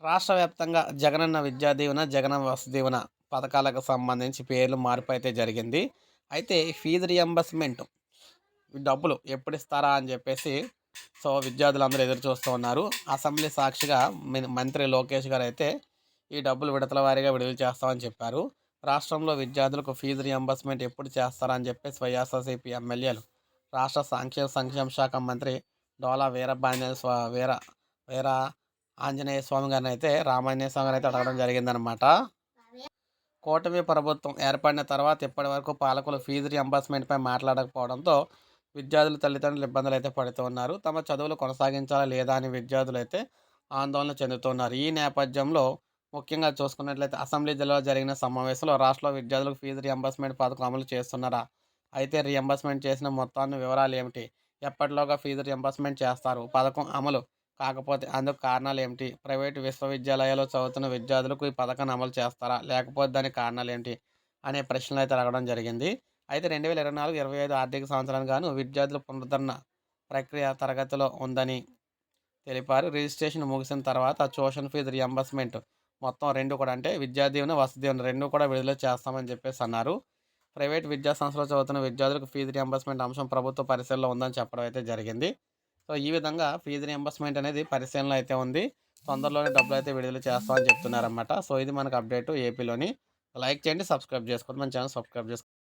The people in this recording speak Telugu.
రాష్ట్ర వ్యాప్తంగా జగనన్న విద్యా దీవెన, జగనన్న వసతి దీవెన పథకాలకు సంబంధించి పేర్లు మార్పు అయితే జరిగింది. అయితే ఫీజు రియంబర్స్‌మెంట్ ఈ డబ్బులు ఎప్పుడిస్తారా అని జెప్పేసి విద్యార్థులందరూ ఎదురు చూస్తూ ఉన్నారు. అసెంబ్లీ సాక్షిగా మంత్రి లోకేష్ గారైతే ఈ డబ్బులు విడతల వారీగా విడుదల చేస్తామని చెప్పారు. రాష్ట్రంలో విద్యార్థులకు ఫీజు రియంబర్స్‌మెంట్ ఎప్పుడు చేస్తారా అని చెప్పేసి వైఎస్ఆర్‌సీపీ ఎమ్మెల్యేలు రాష్ట్ర సంక్షేమ శాఖ మంత్రి డోలా వీర ఆంజనేయ స్వామి గారినైతే రామాంజనేయ స్వామి గారినైతే అడగడం జరిగిందనమాట. కూటమి ప్రభుత్వం ఏర్పడిన తర్వాత ఇప్పటివరకు పాలకులు ఫీజు రియంబర్స్మెంట్‌పై మాట్లాడకపోవడంతో విద్యార్థుల తల్లిదండ్రులు ఇబ్బందులైతే పడుతూ ఉన్నారు. తమ చదువులు కొనసాగించాలా లేదా అని విద్యార్థులైతే ఆందోళన చెందుతున్నారు. ఈ నేపథ్యంలో ముఖ్యంగా చూసుకున్నట్లయితే అసెంబ్లీ జిల్లాలో జరిగిన సమావేశంలో రాష్ట్రంలో విద్యార్థులకు ఫీజు రియంబర్స్మెంట్ పథకం అమలు చేస్తున్నారా? అయితే రియంబర్స్మెంట్ చేసిన మొత్తాన్ని వివరాలు ఏమిటి? ఎప్పటిలోగా ఫీజు రియంబర్స్మెంట్ చేస్తారు? పథకం అమలు కాకపోతే అందుకు కారణాలేంటి? ప్రైవేటు విశ్వవిద్యాలయాల్లో చదువుతున్న విద్యార్థులకు ఈ పథకాన్ని అమలు చేస్తారా? లేకపోతే దానికి కారణాలేంటి? అనే ప్రశ్నలైతే అడగడం జరిగింది. అయితే 2024, 25 ఆర్థిక సంవత్సరానికి గాను విద్యార్థుల పునరుద్ధరణ ప్రక్రియ తరగతిలో ఉందని తెలిపారు. రిజిస్ట్రేషన్ ముగిసిన తర్వాత ట్యూషన్ ఫీజు రియంబర్స్మెంట్ మొత్తం 2 కూడా అంటే విద్యా దీవెన, వసతి దీవెన 2 కూడా విడుదల చేస్తామని చెప్పేసి అన్నారు. ప్రైవేట్ విద్యా సంస్థలో చదువుతున్న విద్యార్థులకు ఫీజు రియంబర్స్మెంట్ అంశం ప్రభుత్వ పరిశీలనలో ఉందని చెప్పడం అయితే జరిగింది. ఈ విధంగా ఫీజు రియంబర్స్మెంట్ అనేది పరిశీలనలో అయితే ఉంది. తొందరలోనే డబ్బులైతే విడుదల చేస్తామని చెప్తున్నారన్నమాట. ఇది మనకు అప్డేటు ఏపీలోని. లైక్ చేయండి, సబ్స్క్రైబ్ చేసుకోండి. మన ఛానల్ సబ్స్క్రైబ్ చేసుకోండి.